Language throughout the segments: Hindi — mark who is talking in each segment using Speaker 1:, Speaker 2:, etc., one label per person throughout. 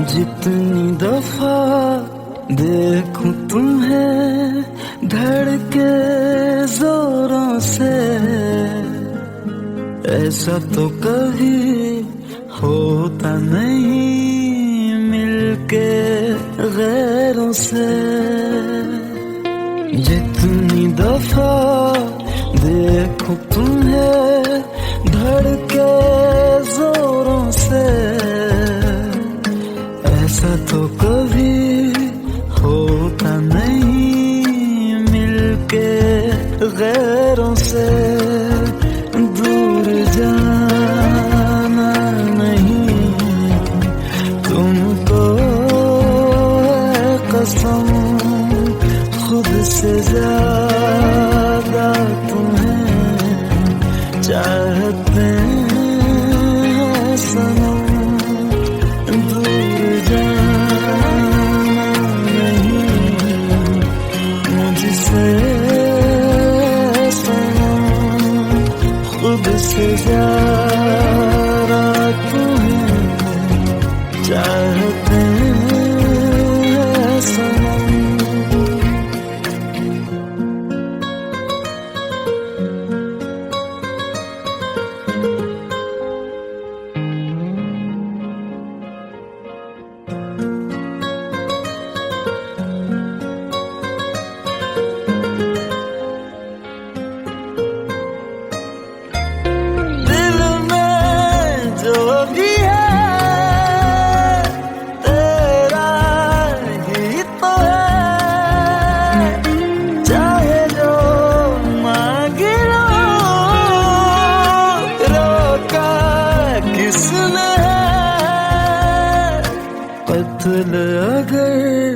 Speaker 1: जितनी दफा देखूं तुम्हें धड़के जोरों से, ऐसा तो कभी होता नहीं मिलके गैरों से। जितनी दफा देखूं तुम्हें धड़के जोरों से, ऐसा तो कभी होता नहीं मिलके गैरों से। दूर जाना नहीं तुमको है कसम, खुद से ज्यादा तुम्हें चाहते हैं सनम। दूर जाना नहीं मुझसे सनम, खुद से ज्यादा तुम्हें चाहते हैं सनम। कत्ल अगर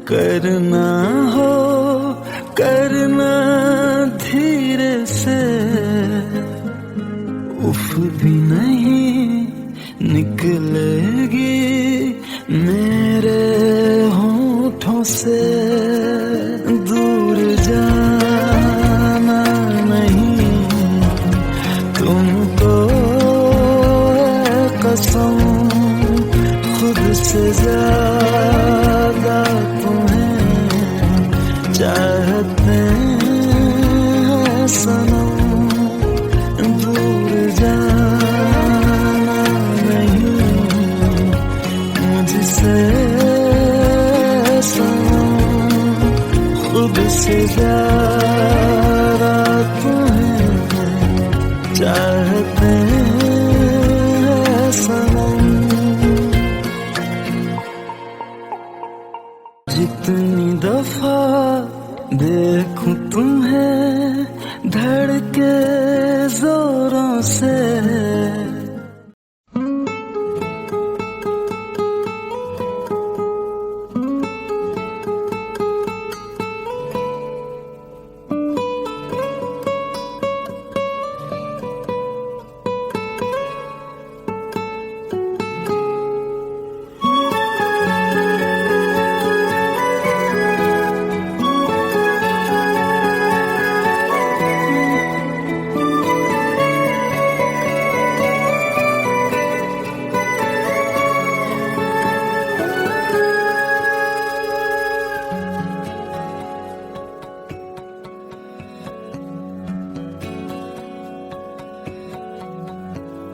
Speaker 1: करना हो करना धीरे से, उफ भी नहीं निकलेगी मेरे होठों से। दूर जाना नहीं तुमको है कसम, खुद से ज्यादा तुम्हें चाहते हैं सनम। दूर जाना नहीं मुझसे सनम, खुद से ज्यादा तुम्हें चाहते हैं सनम। जितनी दफा देखूं तुम्हें धड़के जोरों से,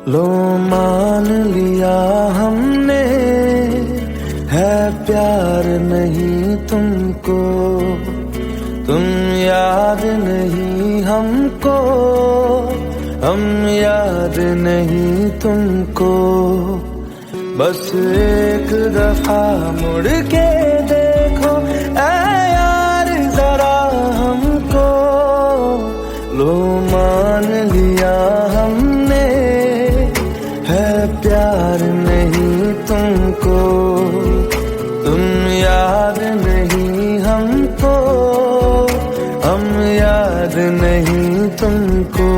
Speaker 1: लो मान लिया हमने है प्यार नहीं तुमको, तुम याद नहीं हमको, हम याद नहीं तुमको। बस एक दफा मुड़ के देखो ऐ यार जरा हमको। लो मान लिया हमने है प्यार नहीं तुमको, तुम याद नहीं हमको, हम याद नहीं तुमको।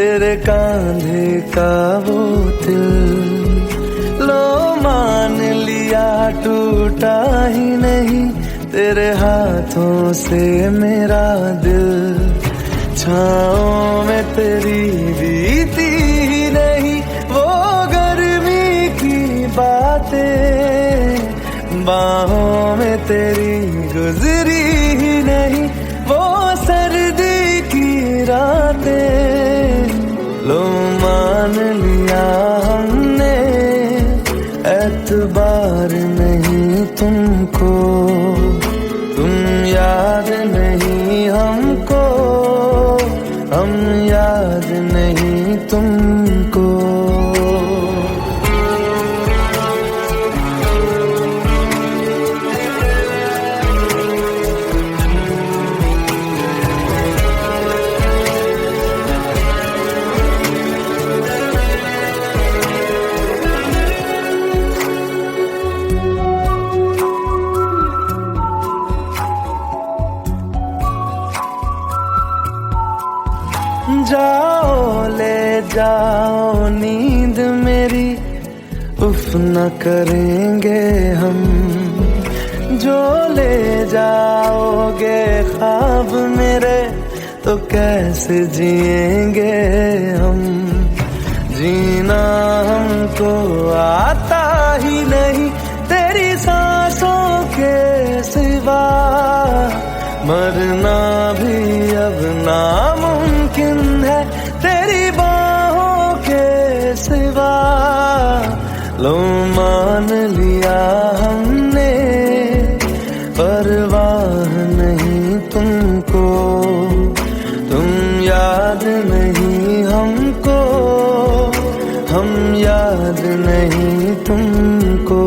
Speaker 1: तेरे कांधे का वो दिल, लो मान लिया टूटा ही नहीं तेरे हाथों से मेरा दिल। छाँव में तेरी बीती ही नहीं वो गर्मी की बातें, बाहों में तेरी गुजरी ही नहीं वो सर्दी की रातें। लो मान लिया हमने एतबार नहीं तुमको, तुम याद नहीं हमको, हम याद नहीं तुमको। जाओ ले जाओ नींद मेरी, उफ न करेंगे हम, जो ले जाओगे ख्वाब मेरे तो कैसे जिएंगे हम। जीना हमको आता ही नहीं तेरी सांसों के सिवा, मरना भी अब नामुमकिन है तेरी बाहों के सिवा। लो मान लिया हमने परवाह नहीं तुमको, तुम याद नहीं हमको, हम याद नहीं तुमको।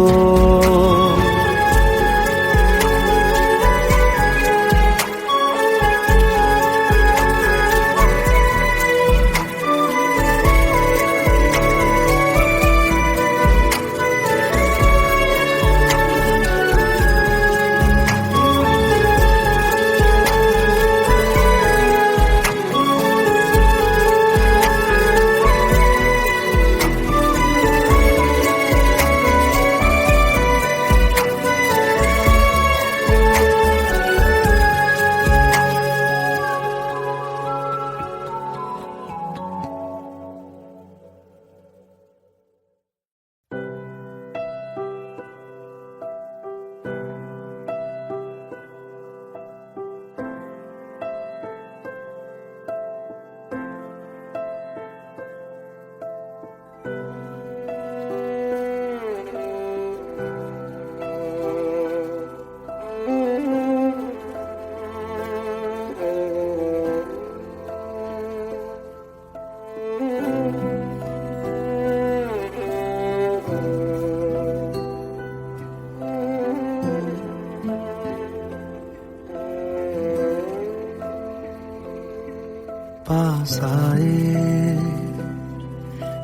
Speaker 1: पास आए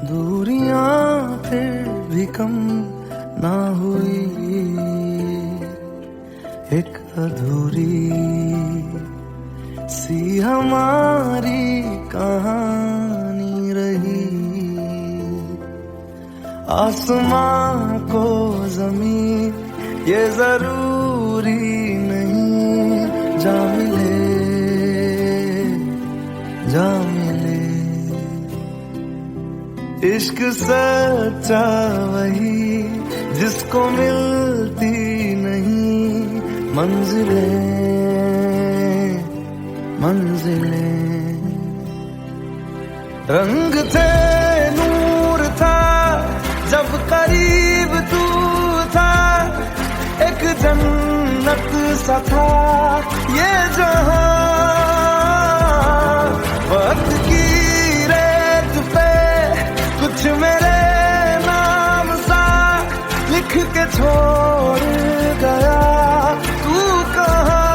Speaker 1: दूरियां फिर भी कम ना हुई, एक अधूरी सी हमारी कहानी रही। आसमां को ज़मीन ये जरूरी नहीं, जा मिले जा मिले। इश्क सच्चा वही जिसको मिलती नहीं मंजिलें मंजिलें। रंग थे नूर था जब करीब तू था, एक जन्नत सा था ये जहां। वक्त की रेत पे कुछ मेरे नाम सा लिख के छोड़ गया, तू कहाँ।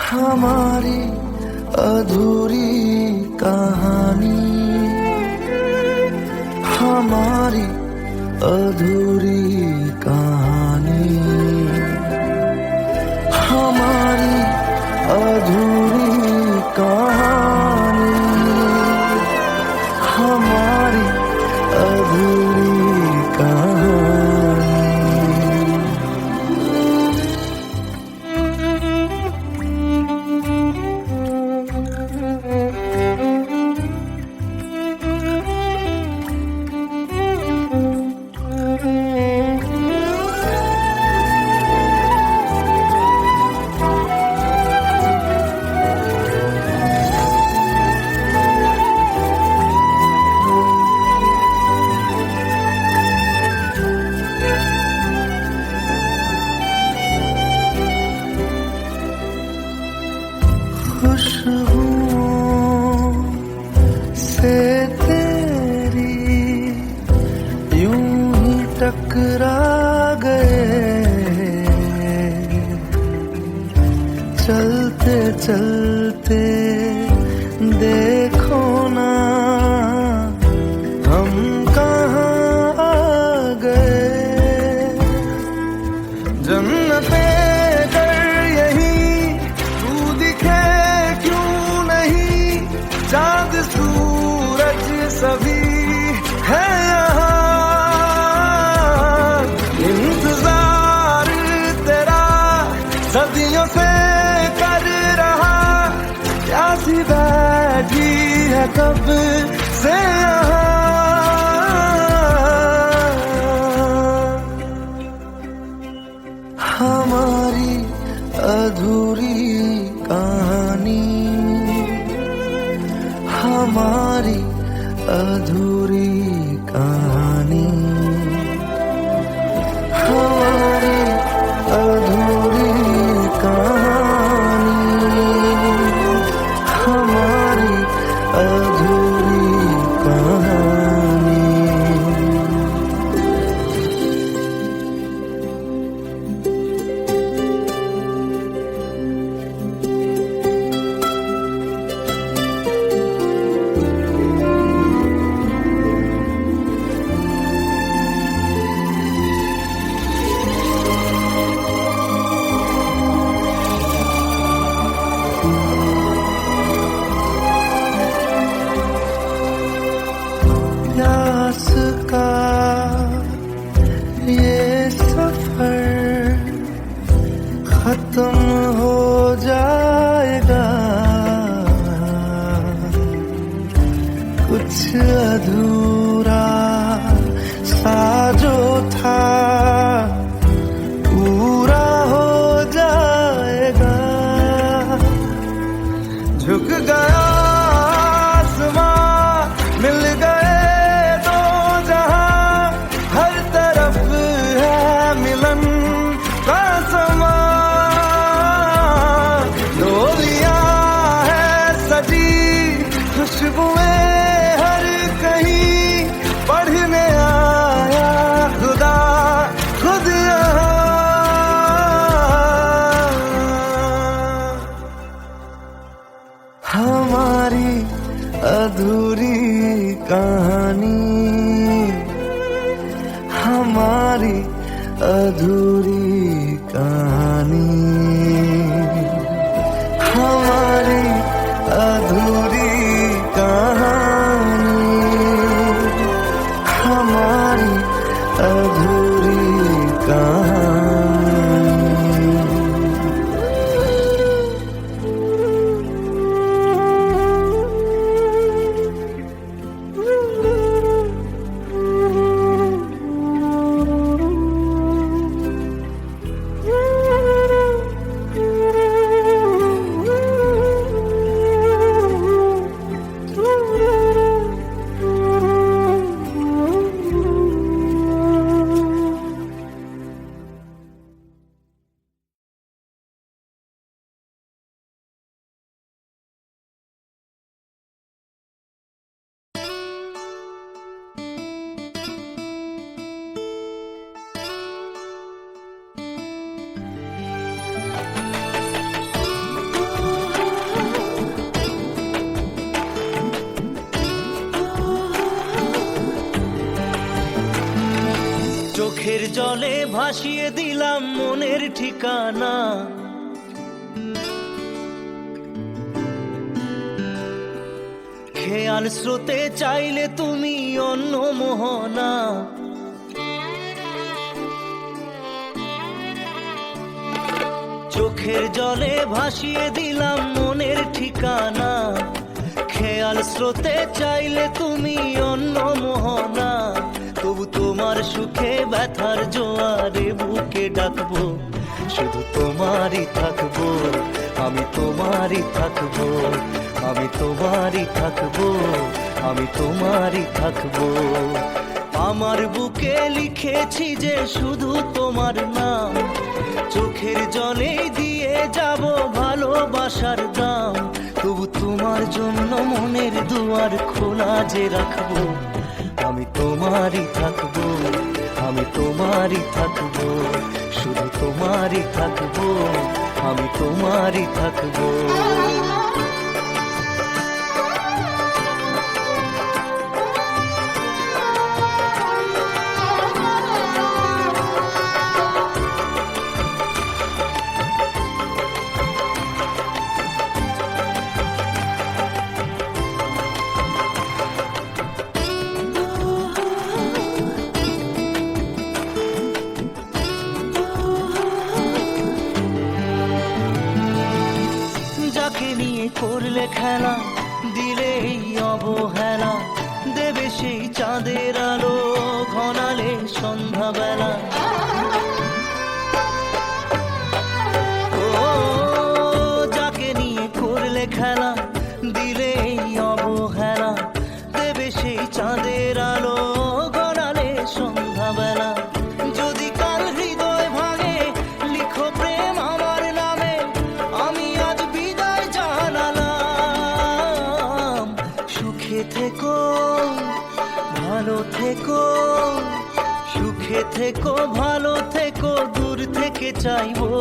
Speaker 1: हमारी अधूरी कहानी, हमारी अधूरी कहानी, हमारी कहानी, हमारी अधूरी कहानी। खुशबुओं से तेरी यूं ही टकरा गए, चलते चलते देखो ना हम कहाँ आ गए। जन्नते चाँद सूरज सभी है यहाँ, इंतजार तेरा सदियों से कर रहा, प्यासी बैठी है कब से यहाँ। हमारी अधूरी कहानी, हमारी अधूरी कहानी, हमारी अधूरी कहानी, हमारी अधूरी कहानी। प्यास का ये सफर खत्म हो जाएगा, कुछ अधूरा सा जो था पूरा हो जाएगा। झुक गया आसमां, मिल गए दो जहां, हर तरफ है मिलन का समा। डोलियां है सजी, खुशबुएं हर कहीं, पढ़ने आया खुदा खुद यहाँ। हमारी अधूरी कहानी, हमारी अधूरी कहानी, हमारी अधूरी कहानी, हमारी अधूरी कहानी।
Speaker 2: চোখের জলে ভাসিয়ে দিলাম মনের ঠিকানা, খেয়াল স্রোতে চাইলে তুমি অন্য মোহনা, চোখের জলে ভাসিয়ে দিলাম মনের ঠিকানা। খেয়াল স্রোতে চাইলে তুমি অন্য মোহনা, তবু তোমার সুখে ব্যথার জোয়ারে বুকে ডাকবো, শুধু তোমারই থাকবো, আমি তোমারই থাকবো, আমি তোমারই থাকবো, আমি তোমারই থাকবো। আমার বুকে লিখেছি যে শুধু তোমার নাম, চোখের জলে দিয়ে যাব ভালোবাসার দাম, তবু তোমার জন্য মনের দুয়ার খোলা যে রাখবো, আমি তোমারই থাকবো, আমি তোমারই থাকবো, শুধু তোমারই থাকবো, আমি তোমারই থাকবো। যাকে নিয়ে করলে খেলা, দিলে এই অবহেলা, দেবে সেই চাঁদের আলো ঘনালে সন্ধ্যাবেলা। ও যাকে নিয়ে করলে খেলা, দিলে এই অবহেলা, দেবে সেই চাঁদের আলো ঘনালে সন্ধ্যাবেলা। যদি কাল হৃদয় ভাঙে লিখো প্রেম আমার নামে, আমি আজ বিদায় জানালাম। সুখে থেকো ভালো থেকো, সুখে থেকো ভালো থেকো, দূর থেকে চাইবো,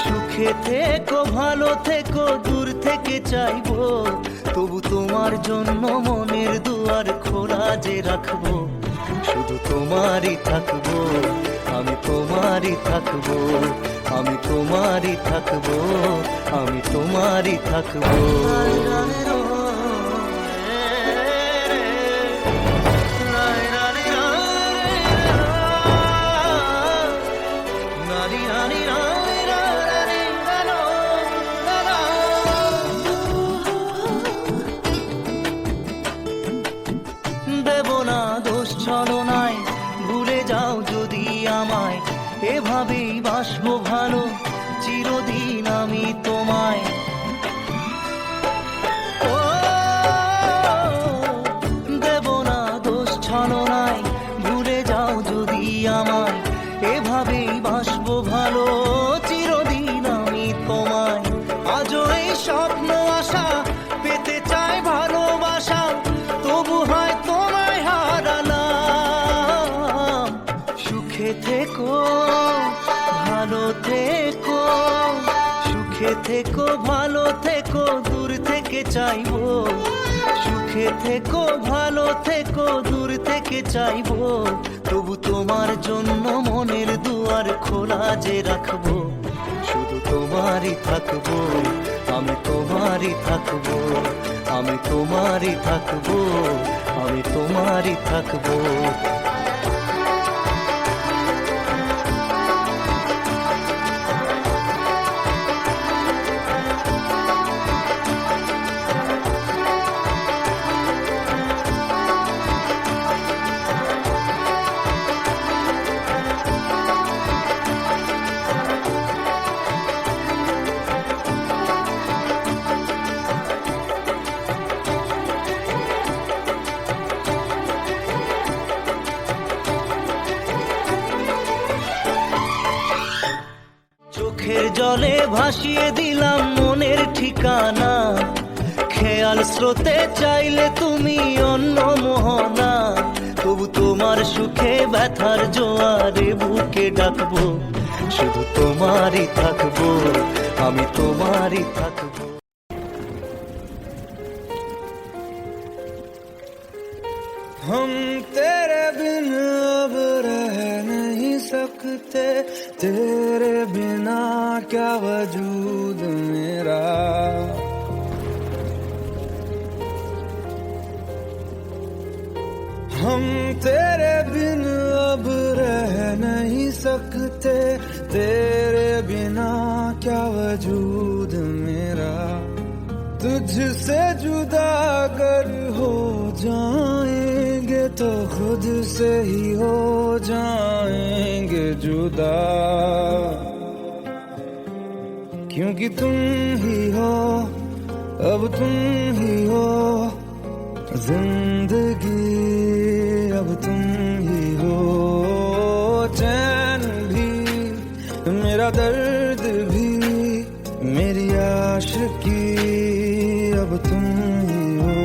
Speaker 2: সুখে থেকো ভালো থেকো, দূর থেকে চাইবো, তবু তোমার জন্য মনের দুয়ার খোলা যে রাখবো, শুধু তোমারই থাকবো, আমি তোমারই থাকবো, আমি তোমারই থাকবো, আমি তোমারই থাকবো। দেব না দোষ ছলনায়, ভুলে যাও যদি আমায়, এভাবেই বাসবো ভালো চিরদিন আমি তোমায়। ও দেব না দোষ ছলনায়, ভুলে যাও যদি আমায়, এভাবেই বাসবো ভালো চিরদিন আমি তোমায়। আজও এই স্বপ্ন আশা পেতে চাই ভালোবাসা, তবু হয় তোমায় হারালাম। সুখে থেকো ভালো থেকো, সুখে থেকো ভালো থেকো, দূর থেকে চাইবো, সুখে থেকো ভালো থেকো, দূর থেকে চাইবো, তবু তোমার জন্য মনের দুয়ার খোলা যে রাখবো, শুধু তোমারই থাকবো, আমি তোমারই থাকবো, আমি তোমারই থাকবো, আমি তোমারই থাকবো। চোখের জলে ভাসিয়ে দিলাম মনের ঠিকানা, খেয়াল স্রোতে চাইলে তুমি অন্য মোহনা, তবু তোমার সুখে ব্যথার জোয়ারে বুকে ডাকবো, শুধু তোমারই থাকবো, আমি তোমারই থাকবো।
Speaker 1: हम तेरे बिन अब रह नहीं सकते, तेरे बिना क्या वजूद मेरा। हम तेरे बिन अब रह नहीं सकते, तेरे बिना क्या वजूद मेरा। तुझसे जुदा अगर हो जाएंगे तो खुद से ही हो जाएंगे जुदा, क्योंकि तुम ही हो, अब तुम ही हो जिंदगी, अब तुम ही हो। चैन भी मेरा दर्द भी मेरी आशिकी, अब तुम ही हो।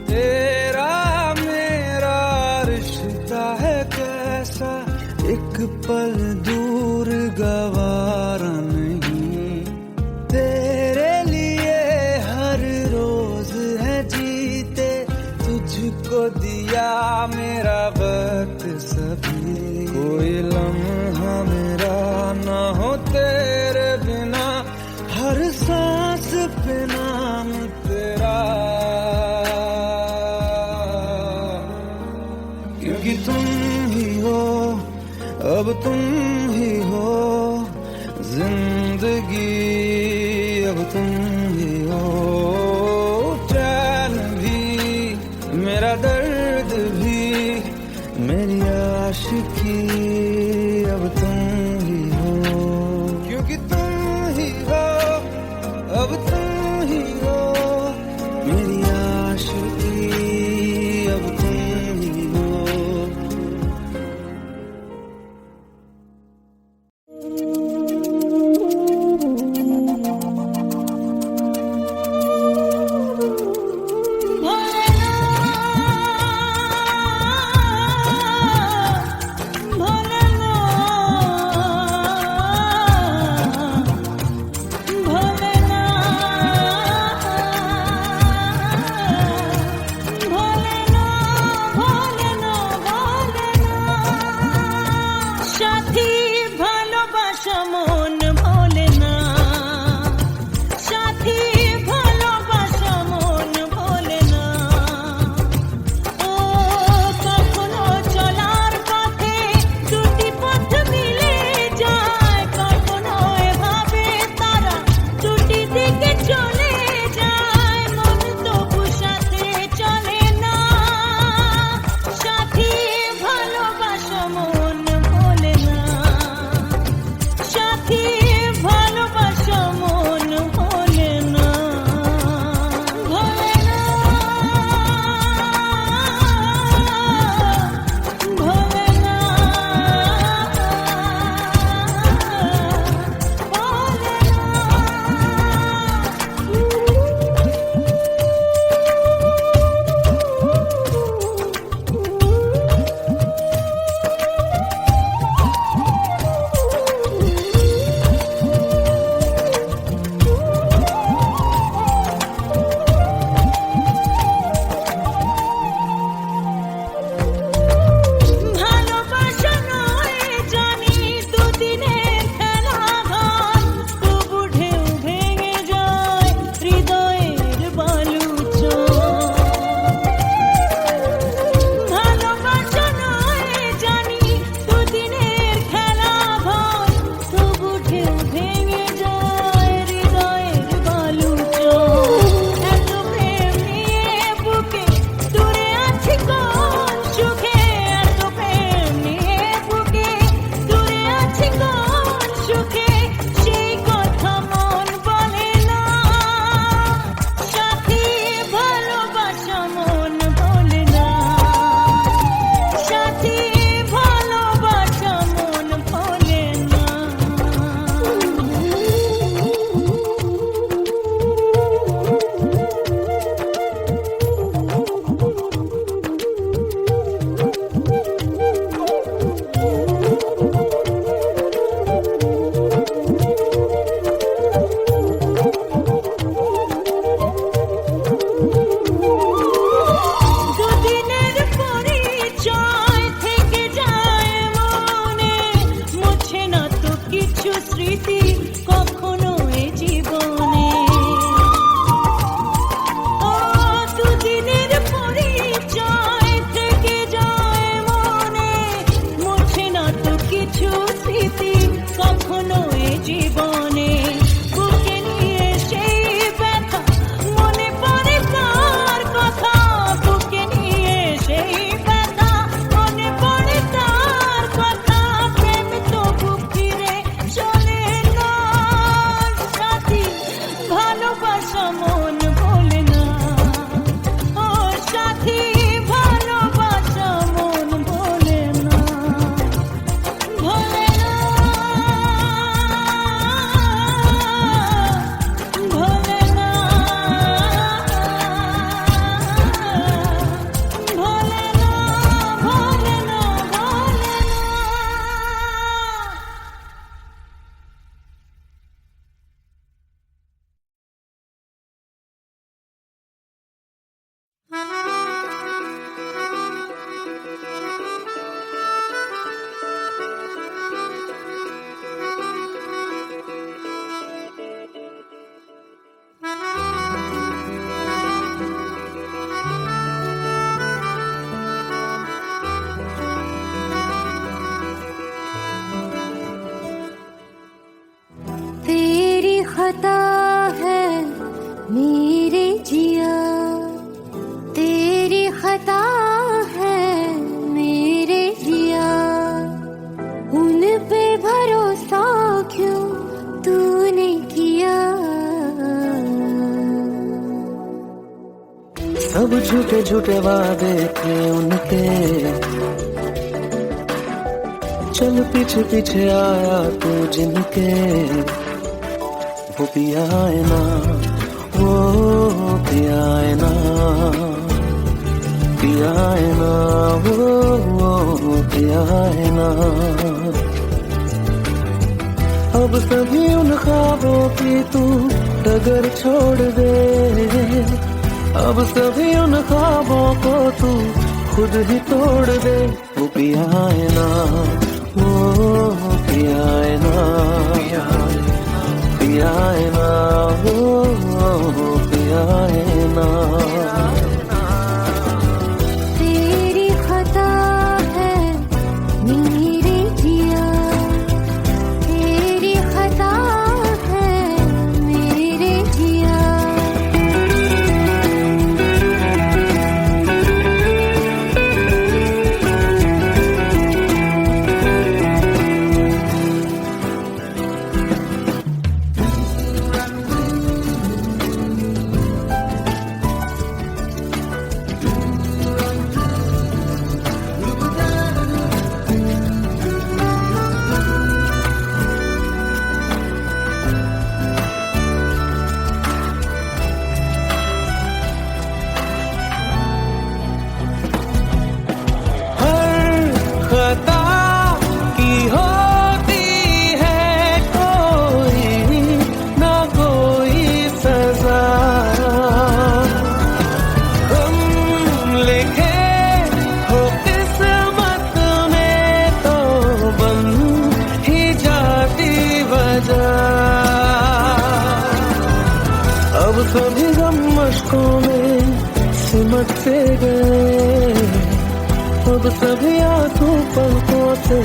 Speaker 1: तेरा मेरा रिश्ता है कैसा, एक पल दूर गवारा नहीं। तेरे लिए हर रोज है जीते, तुझको दिया मेरा वक्त सभी। कोई लम्हा मेरा ना हो तेरे बिना, हर सांस पे नाम तेरा, क्योंकि तुम ही हो, अब तुम ही हो जिंदगी, अब तुम ही हो। चैन भी मेरा दर्द भी मेरी आशिकी, अब तुम ही हो, क्योंकि तुम ही हो, अब तुम ही हो मेरी आशिकी, अब तुम ही हो।
Speaker 3: भोलेनाथ खता है मेरे जिया, तेरी खता है मेरे जिया, उन पे भरोसा क्यों तूने किया।
Speaker 2: सब झूठे झूठे वादे थे उनके, चल पीछे पीछे आया तू जिनके, वो पिया है ना, वो पिया है ना, पिया है ना, वो पिया है ना। अब सभी उन ख्वाबों की तू डगर छोड़ दे, अब सभी उन ख्वाबों को तू खुद ही तोड़ दे। वो पिया है ना, वो पिया है ना, पिया है ना, वो पिया है ना।
Speaker 3: तेरी खता है मेरे जिया, तेरी खता है मेरे जिया।
Speaker 2: खता की होती है कोई ना कोई सजा, हम लिखे हो किस्मत में तो बन ही जाती वजह। अब सभी गम मशकों में सिमट से गए, अब सभी आंसू पलकों से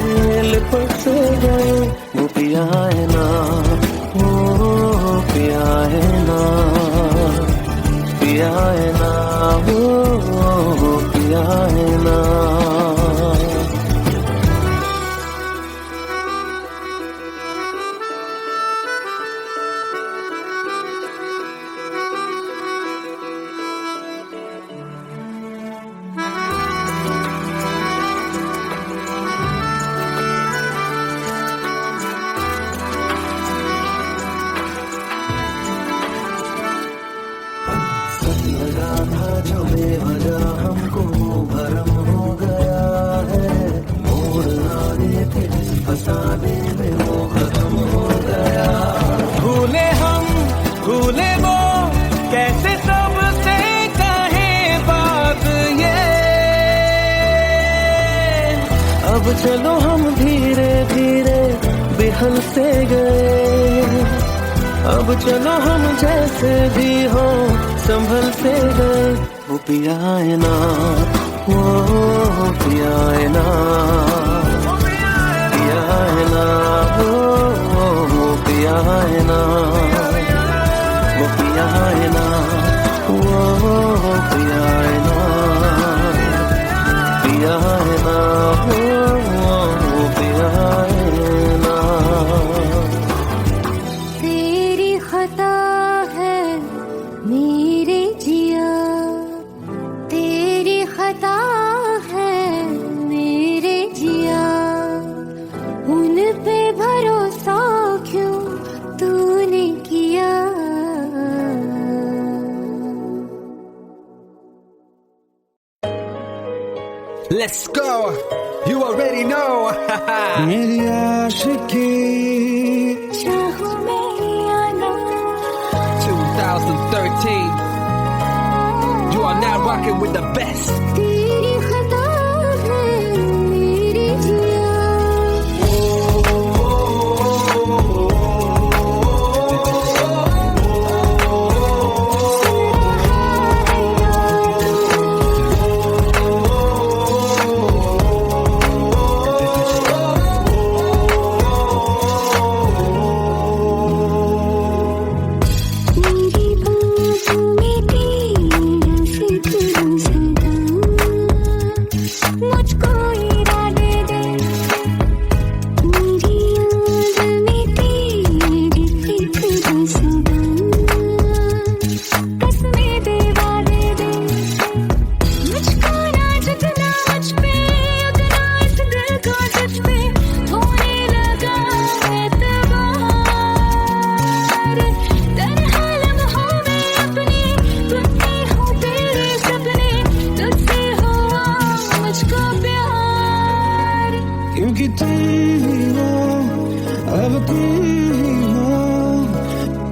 Speaker 2: लिपट से गए। वो पिया है ना, वो पिया है ना, पिया है ना, वो पिया है ना। लगा था जो बेवजह हमको भरम हो गया है, मोड़ आने थे फसाने में वो खत्म हो गया। भूले हम भूले वो कैसे सबसे कहे बात ये, अब चलो हम धीरे धीरे बिहल से गए, अब चलो हम जैसे भी हो संभल से गए। वो पिया है ना, वो पिया है ना, पिया है ना, वो पिया है ना, वो पिया है ना, वो पिया है ना, पिया है ना, वो पिया है ना।
Speaker 3: तेरी खता है मेरे जिया, तेरी खता है मेरे जिया, उन पे भरोसा क्यों तूने किया।
Speaker 4: Let's go. You already know.
Speaker 1: मेरी आशिकी
Speaker 3: चाहूं मैं या ना,
Speaker 4: 2013. You are now rocking with the best.
Speaker 3: तेरी खता है मेरे जिया।
Speaker 1: तुम ही हो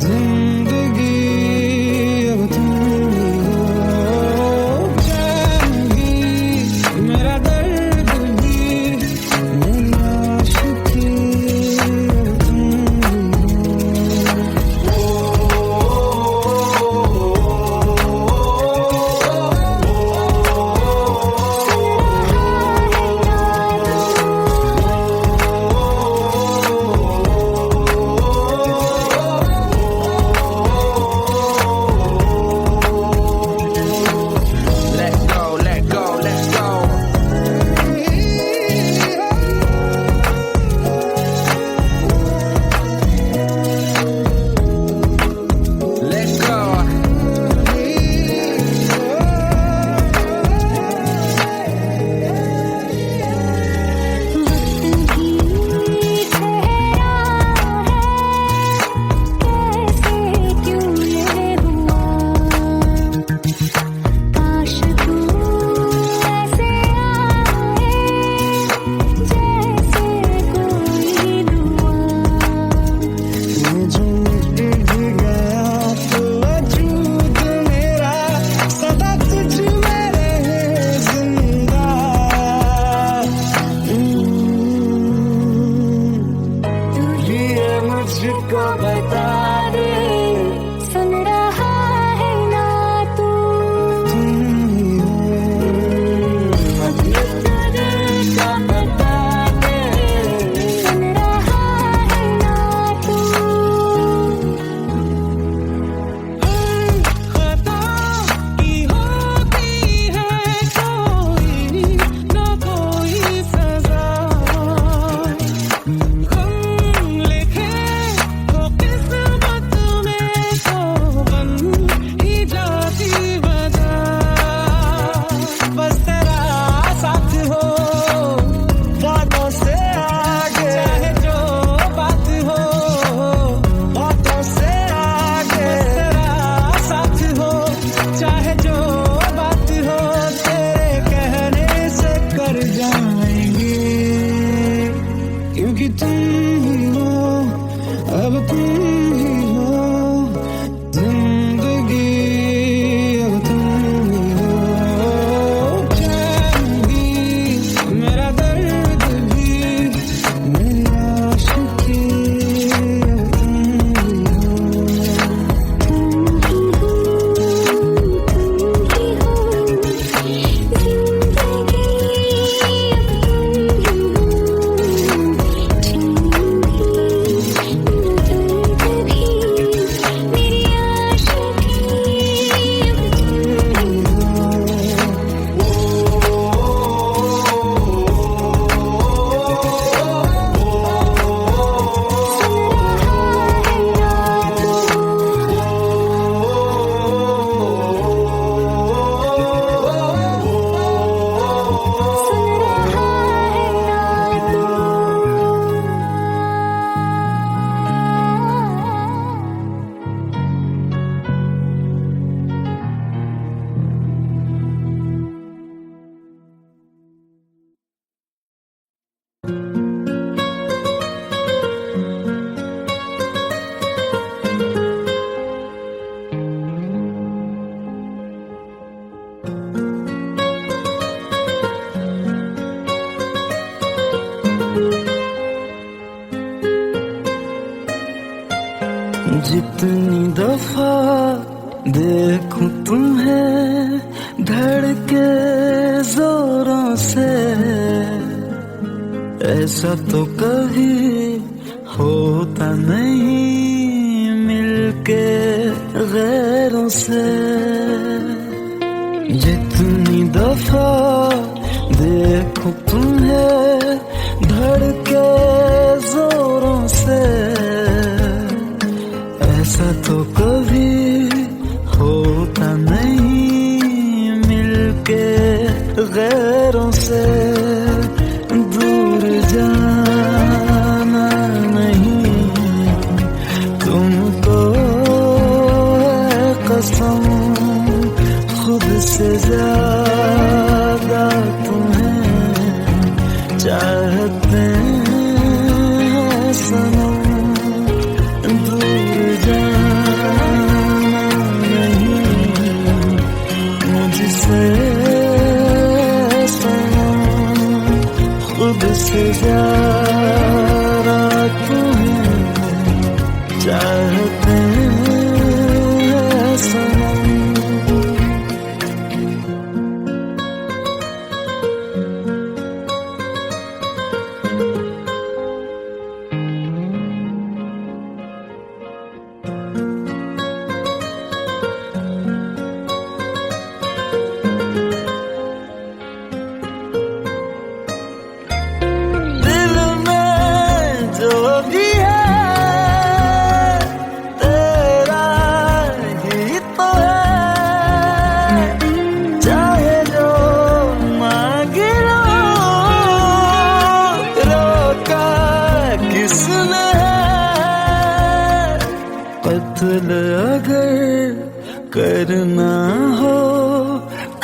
Speaker 1: जिंदगी, अब तुम ही हो चैन भी, मेरा दर्द भी, मेरी आशिकी, अब तुम ही
Speaker 4: Let go, let go, let's go. Let go.
Speaker 3: वक्त भी ठहरा है, कैसे क्यों ये हुआ, काश तू ऐसे आए जैसे कोई दुआ।
Speaker 1: ये जो मिट भी गया तो वजूद मेरा सदा तुझ में रहे जिंदा। ये मुझको बता दे
Speaker 3: सुन रहा है ना तू,
Speaker 1: तुम ही हो
Speaker 3: का बता दे सुन रहा है ना तू।
Speaker 1: खता की होती है कोई ना कोई सजा, हम लिखे तो किस्मत में तो बन ही जाती वजह। बस तेरा साथ हो बातों से आगे, चाहे जो बात हो बातों से आगे। तेरा साथ हो चाहे जो बात हो, तेरे कहने से कर जाएंगे, क्योंकि तुम ही हो अब तुम ही हो जिंदगी, अब तुम ही हो चैन भी, मेरा दर्द भी, मेरी आशिकी, अब तुम ही हो जितनी दफा देखूं तुम्हें धड़के जोरों से, ऐसा तो कभी होता नहीं मिलके गैरों से। जितनी दफा देखूं तुम्हें धड़के जोरों से, ऐसा तो कभी होता नहीं मिलके गैरों से। दूर जाना नहीं तुमको है कसम, खुद से ज्यादा तुम्हें चाहते हैं सनम।
Speaker 2: से ज्यादा तुम्हें चाहते हैं सनम। कत्ल अगर करना हो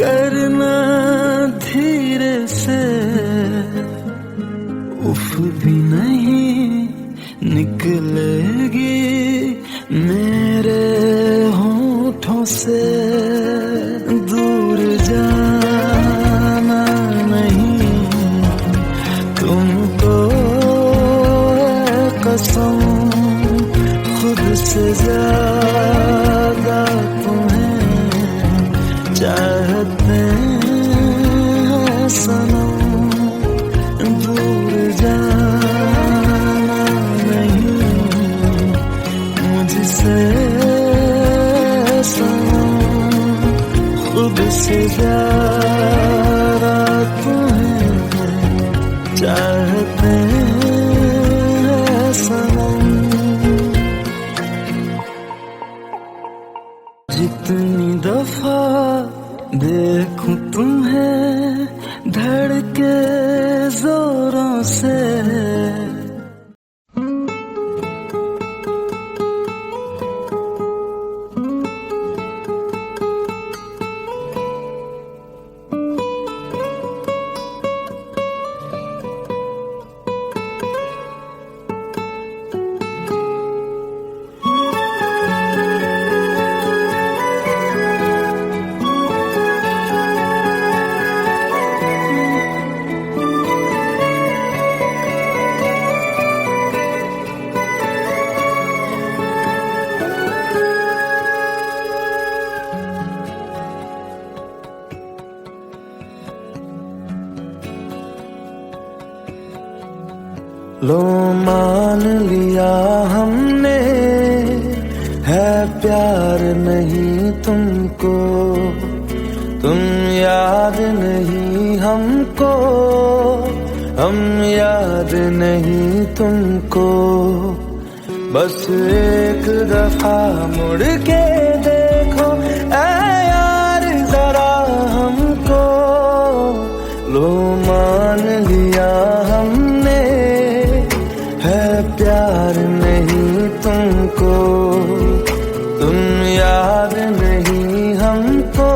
Speaker 2: करना धीरे से, उफ भी नहीं निकलेगी मेरे होठों से। दूर जाना नहीं तुमको है कसम, खुद से ज्यादा तुम्हें चाहते हैं सनम। दूर जाना नहीं मुझसे सनम, खुद से ज्यादा तुम्हें चाहते हैं सनम। जितनी दफा देखूं तुम्हें धड़के जोरों से, लो मान लिया हमने है प्यार नहीं तुमको, तुम याद नहीं हमको, हम याद नहीं तुमको। बस एक दफा मुड़ के देखो ऐ यार जरा हमको। लो मान लिया हमने है प्यार नहीं तुमको, तुम याद नहीं हमको,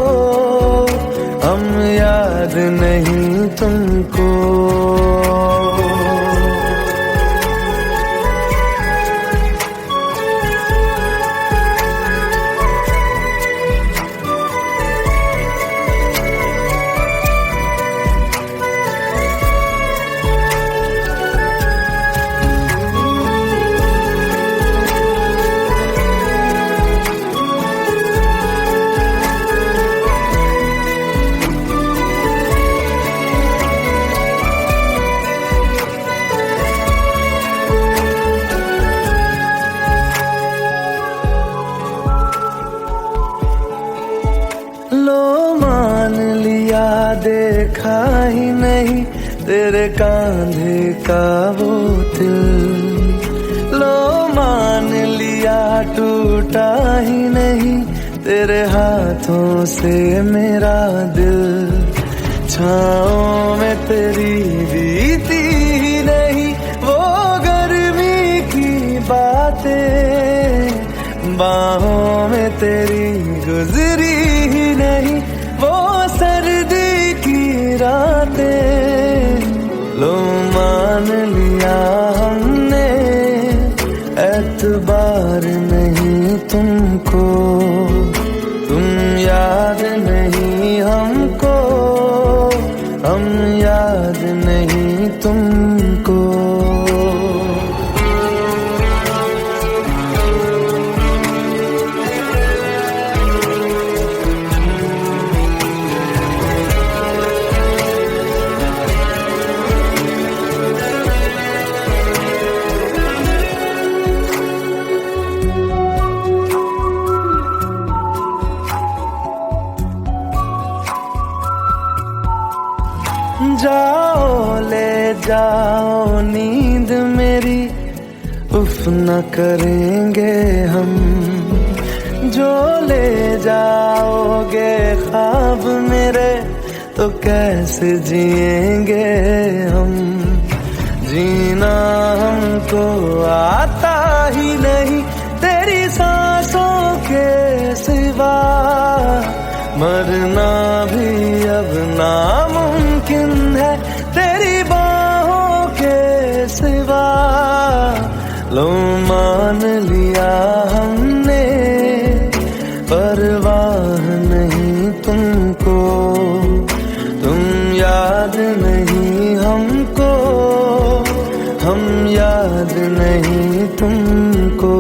Speaker 2: हम याद नहीं तुमको। देखा ही नहीं तेरे कांधे का वो दिल, लो मान लिया टूटा ही नहीं तेरे हाथों से मेरा दिल। छाँव में तेरी बीती ही नहीं वो गर्मी की बातें, बाहों में तेरी गुजरी ही नहीं वो सर्दी की रातें। लो मान लिया हमने एतबार नहीं तुमको, तुम याद नहीं हमको, हम याद नहीं तुम जाओ नींद मेरी, उफ न करेंगे हम। जो ले जाओगे ख्वाब मेरे, तो कैसे जिएंगे हम। जीना हमको आता ही नहीं तेरी सांसों के सिवा, मरना भी अब नामुमकिन है तेरी बाहों के सिवा। लो मान लिया हमने, परवाह नहीं तुमको, तुम याद नहीं हमको, हम याद नहीं तुमको।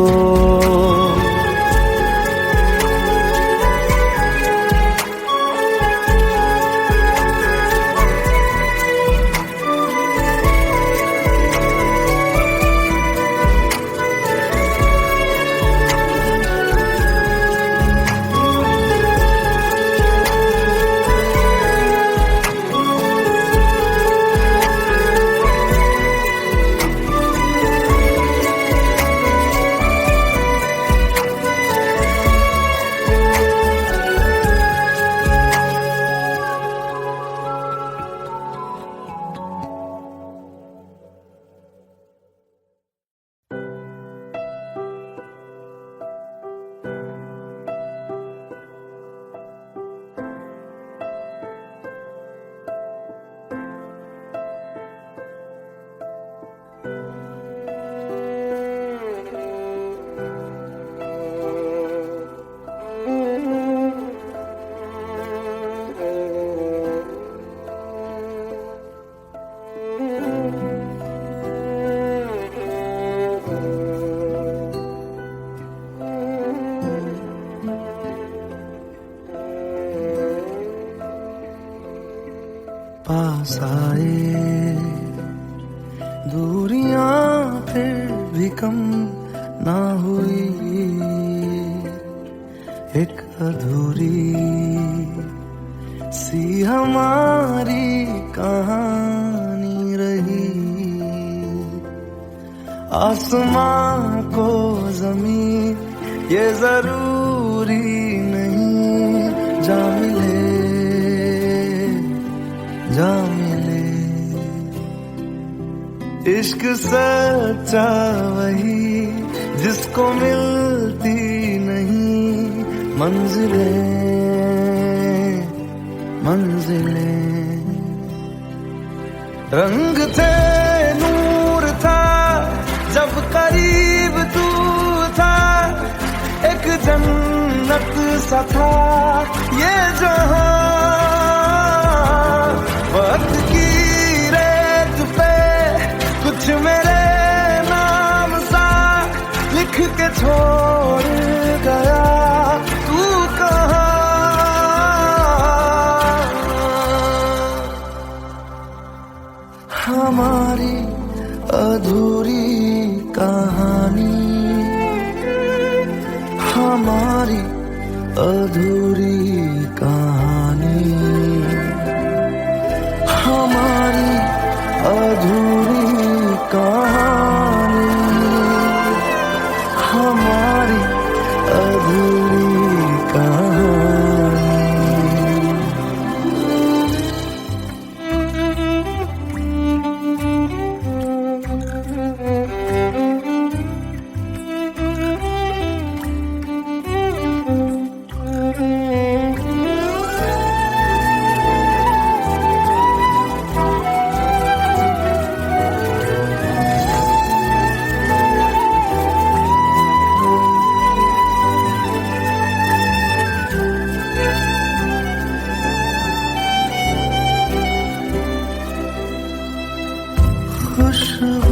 Speaker 2: पास आए दूरियां फिर भी कम ना हुई, एक अधूरी सी हमारी कहानी रही। आसमां को जमीन ये जरूरी नहीं, जा मिले जा मिले। इश्क सच्चा वही जिसको मिलती नहीं मंजिलें मंजिलें। रंग थे नूर था जब करीब तू था, एक जन्नत सा था ये जहां। वक्त की रेत पे कुछ मेरे नाम सा लिख के छोड़ गया, तू कहाँ। हमारी अधूरी कहानी, हमारी अधूरी कहानी, हमारी अधूरी कहानी, हमारी अधूरी कहानी।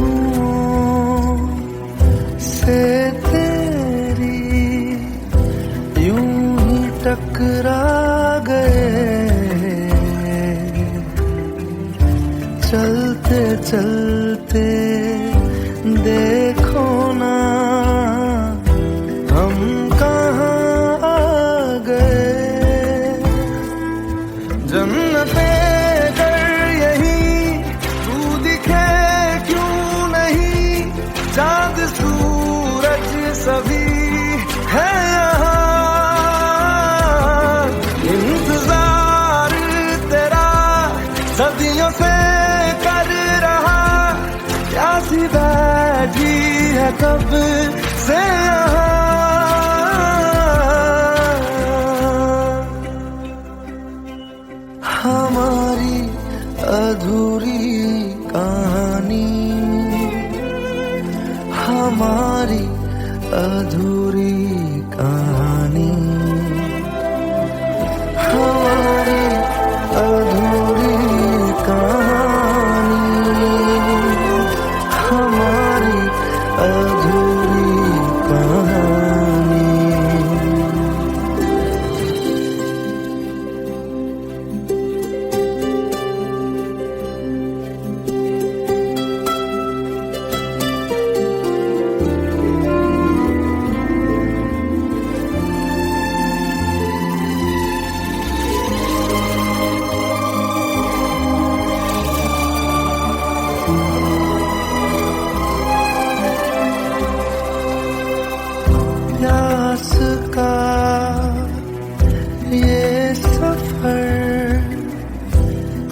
Speaker 2: खुशबुओं से तेरी यूं ही टकरा गए, चलते चलते देखो ना हम कहाँ आ गए। जन्नतें कर यही
Speaker 1: है कब से यहाँ। हमारी अधूरी कहानी, हमारी अधूरी कहानी, हमारी अधूरी कहानी, हमारी अधूरी कहानी। प्यास का ये सफर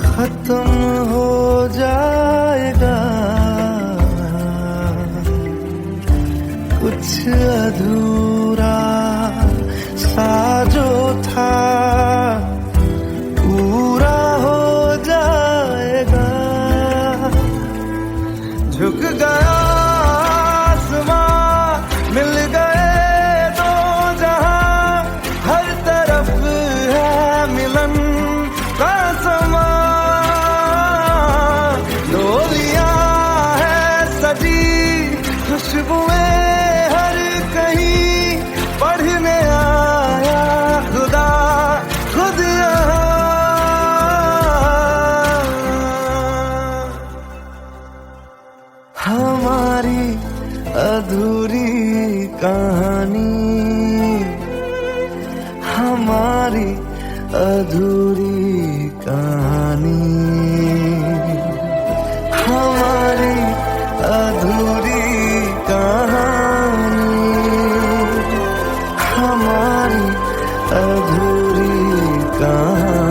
Speaker 1: खत्म हो जाएगा, कुछ अधूरा सा जो था पूरा हो जाएगा। झुक गया आसमां, मिल गए दो जहां, हर तरफ है मिलन का समा। डोलियां है सजी, खुशबुएं हर कहीं, पढ़ने आया खुदा खुद यहाँ। हमारी अधूरी कहानी, हमारी अधूरी कहानी, हमारी अधूरी कहानी, हमारी अधूरी कहानी।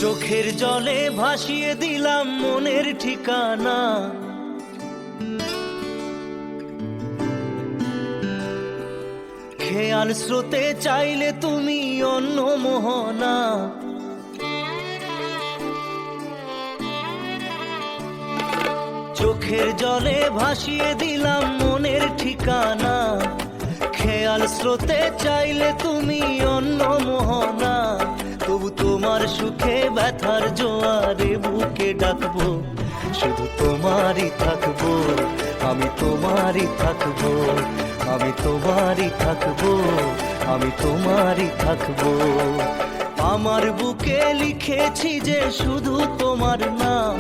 Speaker 2: চোখের জলে ভাসিয়ে দিলাম মনের ঠিকানা, খেয়াল স্রোতে চাইলে তুমি অন্য মোহনা। চোখের জলে ভাসিয়ে দিলাম মনের ঠিকানা, খেয়াল স্রোতে চাইলে তুমি অন্য মোহনা। তবু তোমার সুখে ব্যথার জোয়ারে বুকে ডাকবো, শুধু তোমারই থাকবো, আমি তোমারই থাকবো, আমি তোমারই থাকবো, আমি তোমারই থাকবো। আমার বুকে লিখেছি যে শুধু তোমার নাম,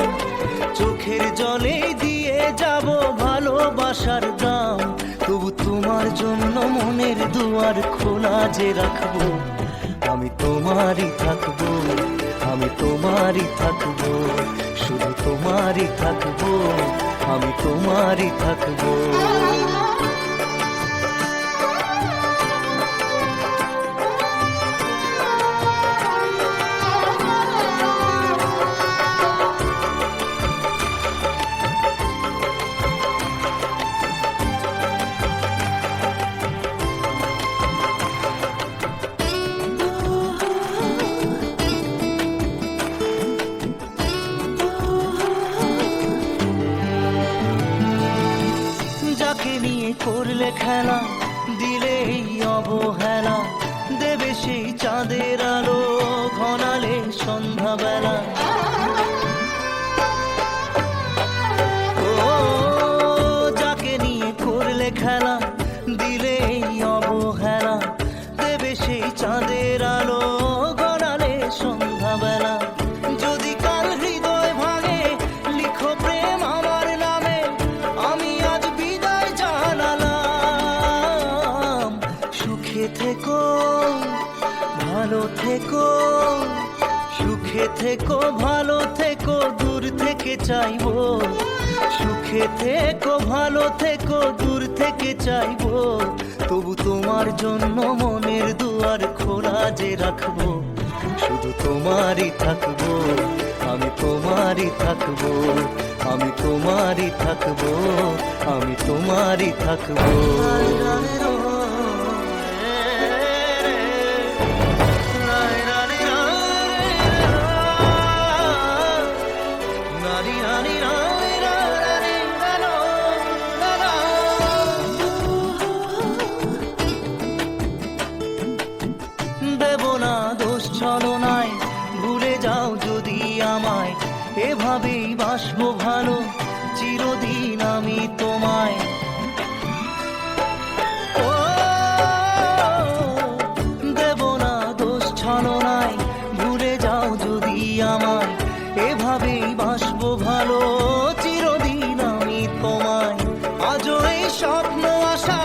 Speaker 2: চোখের জলে দিয়ে যাব ভালোবাসার দাম। তবু তোমার জন্য মনের দুয়ার খোলা যে রাখবো, আমি তোমারই থাকবো, আমি তোমারই থাকবো, শুধু তোমারই থাকবো, আমি তোমারই থাকবো। করলে খেলা, দিলে এই অবহেলা দেবে সেই চাঁদের আলো ঘনালে সন্ধ্যাবেলা। ও যাকে নিয়ে করলে খেলা দিলে এই অবহেলা দেবে সেই চাঁদের আলো গড়ালে সন্ধ্যাবেলা। যদি কাল হৃদয় ভাঙে লিখো প্রেম আমার নামে, আমি আজ বিদায় জানালাম। সুখে থেকো ভালো থেকো, সুখে থেকো ভালো থেকো, দূর থেকে চাইবো। সুখে থেকো ভালো থেকো, দূর থেকে চাইবো। তবু তোমার জন্য মনের দুয়ার খোলা যে রাখবো। শুধু তোমারই থাকবো, আমি তোমারই থাকবো, আমি তোমারই থাকবো, আমি তোমারই থাকবো। দেব না দোষ ছলনায়, ভুলে যাও যদি আমায়। এভাবেই বাসবো ভালো চিরদিন আমি তোমায়। ও দেব না দোষ ছলনায়, ভুলে যাও যদি আমায়। এভাবেই বাসবো ভালো চিরদিন আমি তোমায়। আজও এই স্বপ্ন আশা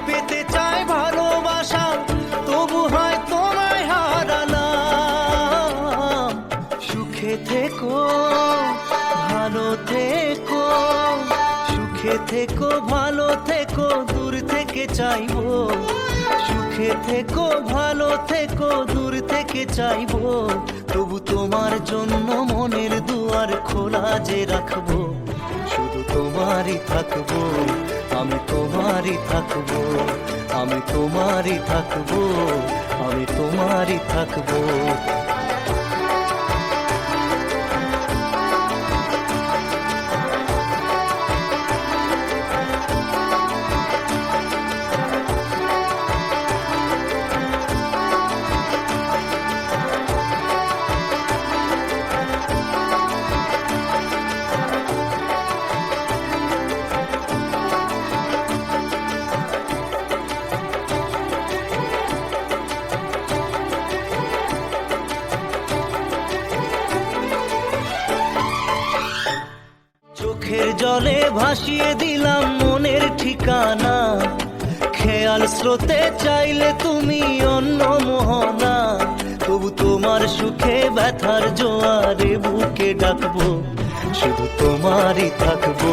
Speaker 2: পেতে চাই ভালোবাসা, তবু হয় তোমায় হারালাম। সুখে থেকো ভালো থেকো, সুখে থেকো ভালো থেকো, দূর থেকে চাইবো। সুখে থেকো ভালো থেকো, দূর থেকে চাইবো। তবু তোমার জন্য মনের দুয়ার খোলা যে রাখবো। শুধু তোমারই থাকবো, আমি তোমারই থাকবো, আমি তোমারই থাকবো, আমি তোমারই থাকবো। চোখের জলে ভাসিয়ে দিলাম মনের ঠিকানা। খেয়াল স্রোতে চাইলে তুমি অন্য মোহনা। তবু তোমার সুখে ব্যথার জোয়ারে বুকে ডাকবো। শুধু তোমারই থাকবো,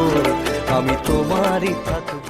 Speaker 2: আমি তোমারই থাকবো।